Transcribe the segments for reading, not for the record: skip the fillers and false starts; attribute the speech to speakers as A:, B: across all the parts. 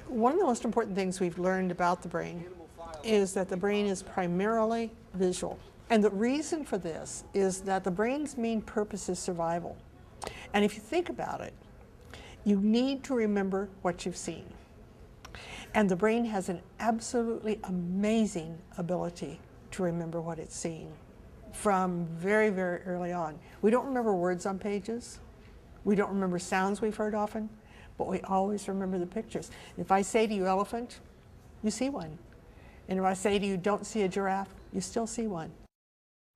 A: One of the most important things we've learned about the brain is that the brain is primarily visual. And the reason for this is that the brain's main purpose is survival. And if you think about it, you need to remember what you've seen. And the brain has an absolutely amazing ability to remember what it's seen from very, very early on. We don't remember words on pages. We don't remember sounds we've heard often, but we always remember the pictures. If I say to you elephant, you see one. And if I say to you don't see a giraffe, you still see one.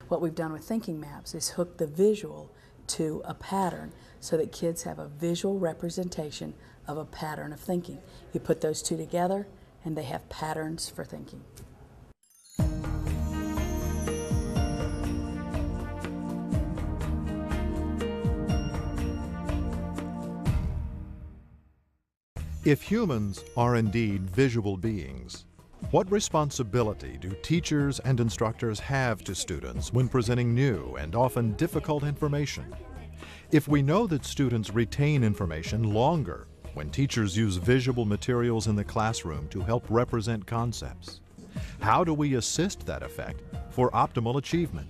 B: What we've done with thinking maps is hook the visual to a pattern so that kids have a visual representation of a pattern of thinking. You put those two together and they have patterns for thinking.
C: If humans are indeed visual beings, what responsibility do teachers and instructors have to students when presenting new and often difficult information? If we know that students retain information longer when teachers use visual materials in the classroom to help represent concepts, how do we assist that effect for optimal achievement?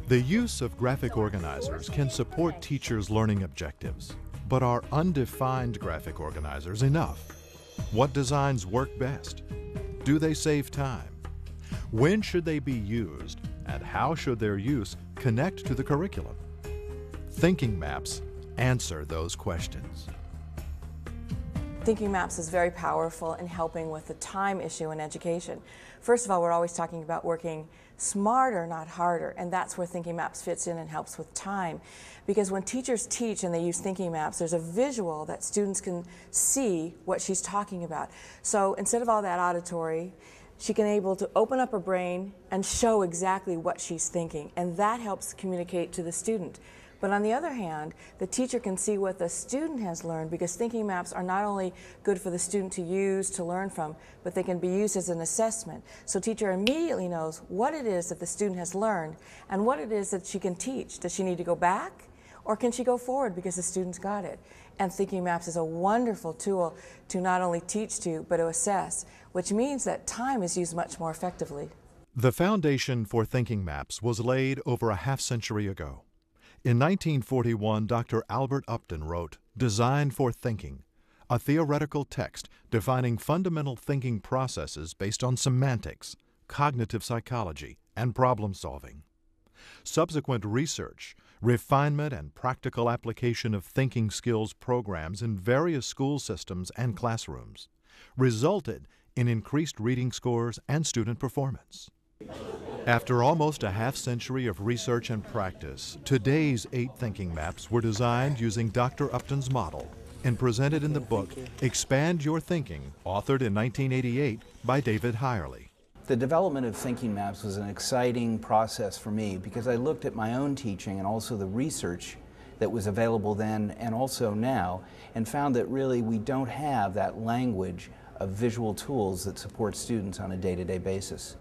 C: The use of graphic organizers can support teachers' learning objectives, but are undefined graphic organizers enough? What designs work best? Do they save time? When should they be used, and how should their use connect to the curriculum? Thinking maps answer those questions.
D: Thinking maps is very powerful in helping with the time issue in education. First of all, we're always talking about working smarter, not harder, and that's where thinking maps fits in and helps with time. Because when teachers teach and they use thinking maps, there's a visual that students can see what she's talking about. So instead of all that auditory, she can able to open up her brain and show exactly what she's thinking, and that helps communicate to the student. But on the other hand, the teacher can see what the student has learned, because thinking maps are not only good for the student to use, to learn from, but they can be used as an assessment. So teacher immediately knows what it is that the student has learned and what it is that she can teach. Does she need to go back, or can she go forward because the student's got it? And thinking maps is a wonderful tool to not only teach to, but to assess, which means that time is used much more effectively.
C: The foundation for thinking maps was laid over a half-century ago. In 1941, Dr. Albert Upton wrote Design for Thinking, a theoretical text defining fundamental thinking processes based on semantics, cognitive psychology, and problem solving. Subsequent research, refinement, and practical application of thinking skills programs in various school systems and classrooms resulted in increased reading scores and student performance. After almost a half-century of research and practice, today's 8 thinking maps were designed using Dr. Upton's model and presented in the book Expand Your Thinking, authored in 1988 by David Hirely.
E: The development of thinking maps was an exciting process for me because I looked at my own teaching and also the research that was available then and also now, and found that really we don't have that language of visual tools that support students on a day-to-day basis.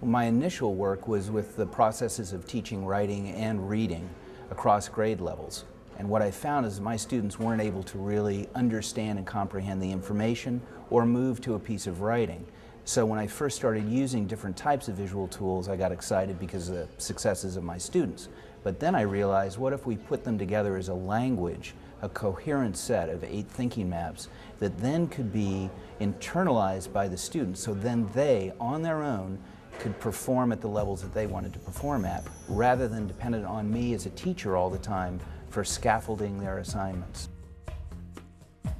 E: My initial work was with the processes of teaching writing and reading across grade levels. And what I found is my students weren't able to really understand and comprehend the information or move to a piece of writing. So when I first started using different types of visual tools, I got excited because of the successes of my students. But then I realized, what if we put them together as a language, a coherent set of 8 thinking maps that then could be internalized by the students, so then they, on their own, could perform at the levels that they wanted to perform at, rather than dependent on me as a teacher all the time for scaffolding their assignments.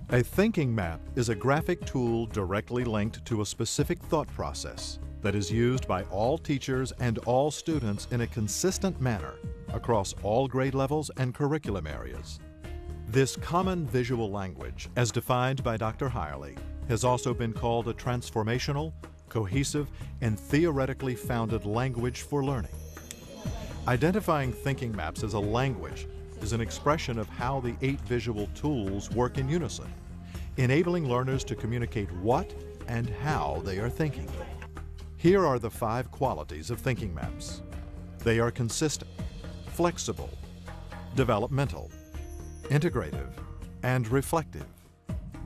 C: A thinking map is a graphic tool directly linked to a specific thought process that is used by all teachers and all students in a consistent manner across all grade levels and curriculum areas. This common visual language, as defined by Dr. Hirely, has also been called a transformational, cohesive, and theoretically founded language for learning. Identifying thinking maps as a language is an expression of how the 8 visual tools work in unison, enabling learners to communicate what and how they are thinking. Here are the 5 qualities of thinking maps. They are consistent, flexible, developmental, integrative, and reflective.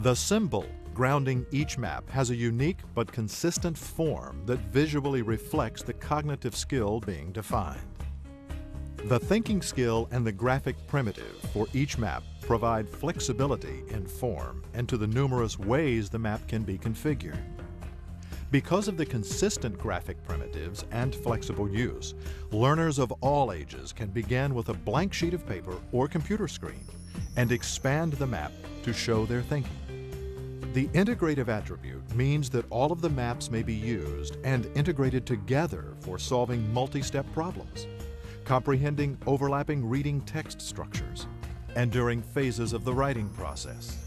C: The symbol grounding each map has a unique but consistent form that visually reflects the cognitive skill being defined. The thinking skill and the graphic primitive for each map provide flexibility in form and to the numerous ways the map can be configured. Because of the consistent graphic primitives and flexible use, learners of all ages can begin with a blank sheet of paper or computer screen and expand the map to show their thinking. The integrative attribute means that all of the maps may be used and integrated together for solving multi-step problems, comprehending overlapping reading text structures, and during phases of the writing process.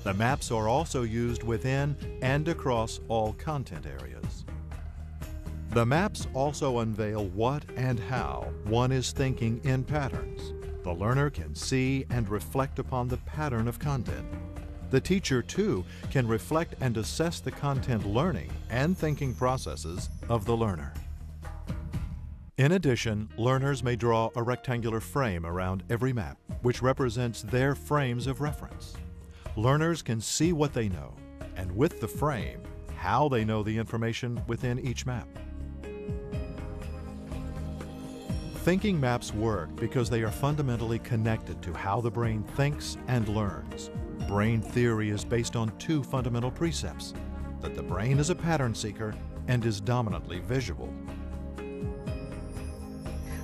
C: The maps are also used within and across all content areas. The maps also unveil what and how one is thinking in patterns. The learner can see and reflect upon the pattern of content. The teacher, too, can reflect and assess the content learning and thinking processes of the learner. In addition, learners may draw a rectangular frame around every map, which represents their frames of reference. Learners can see what they know, and with the frame, how they know the information within each map. Thinking maps work because they are fundamentally connected to how the brain thinks and learns. Brain theory is based on two fundamental precepts: that the brain is a pattern seeker and is dominantly visual.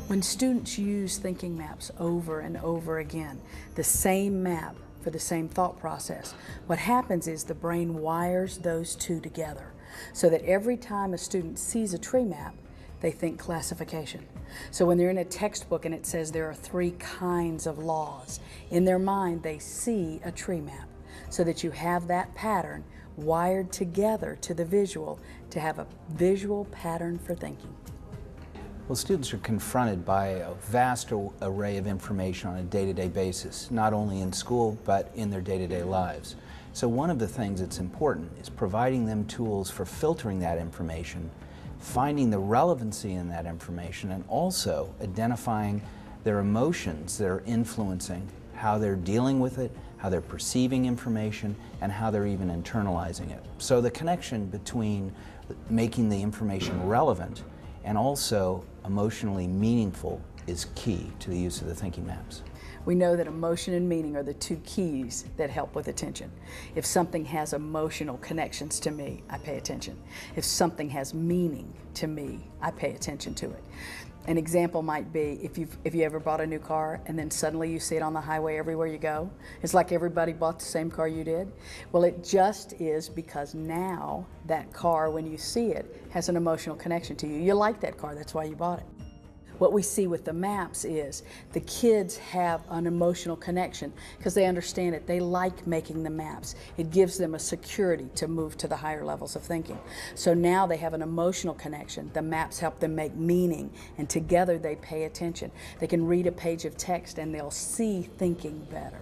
B: When students use thinking maps over and over again, the same map for the same thought process, what happens is the brain wires those two together so that every time a student sees a tree map, they think classification. So when they're in a textbook and it says there are 3 kinds of laws, in their mind they see a tree map so that you have that pattern wired together to the visual to have a visual pattern for thinking.
E: Well, students are confronted by a vast array of information on a day-to-day basis, not only in school, but in their day-to-day lives. So one of the things that's important is providing them tools for filtering that information, finding the relevancy in that information, and also identifying their emotions that are influencing how they're dealing with it, how they're perceiving information, and how they're even internalizing it. So the connection between making the information relevant and also emotionally meaningful is key to the use of the thinking maps.
B: We know that emotion and meaning are the 2 keys that help with attention. If something has emotional connections to me, I pay attention. If something has meaning to me, I pay attention to it. An example might be if you ever bought a new car and then suddenly you see it on the highway everywhere you go. It's like everybody bought the same car you did. Well, it just is because now that car, when you see it, has an emotional connection to you. You like that car, that's why you bought it. What we see with the maps is the kids have an emotional connection because they understand it. They like making the maps. It gives them a security to move to the higher levels of thinking. So now they have an emotional connection. The maps help them make meaning, and together they pay attention. They can read a page of text and they'll see thinking better.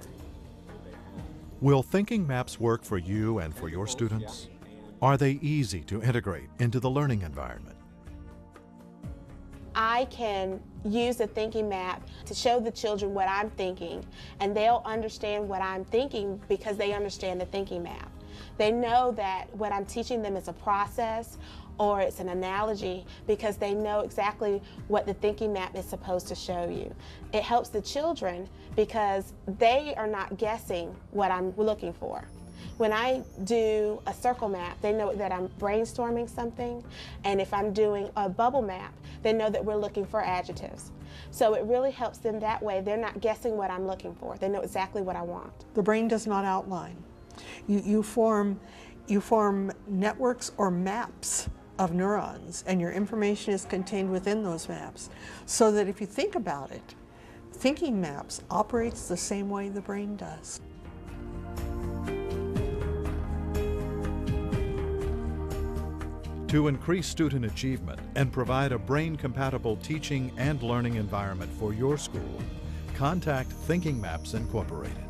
C: Will thinking maps work for you and for your students? Are they easy to integrate into the learning environment?
F: I can use the thinking map to show the children what I'm thinking, and they'll understand what I'm thinking because they understand the thinking map. They know that what I'm teaching them is a process or it's an analogy because they know exactly what the thinking map is supposed to show you. It helps the children because they are not guessing what I'm looking for. When I do a circle map, they know that I'm brainstorming something, and if I'm doing a bubble map, they know that we're looking for adjectives. So it really helps them that way. They're not guessing what I'm looking for. They know exactly what I want.
A: The brain does not outline. You form networks or maps of neurons, and your information is contained within those maps. So that if you think about it, thinking maps operates the same way the brain does.
C: To increase student achievement and provide a brain-compatible teaching and learning environment for your school, contact Thinking Maps Incorporated.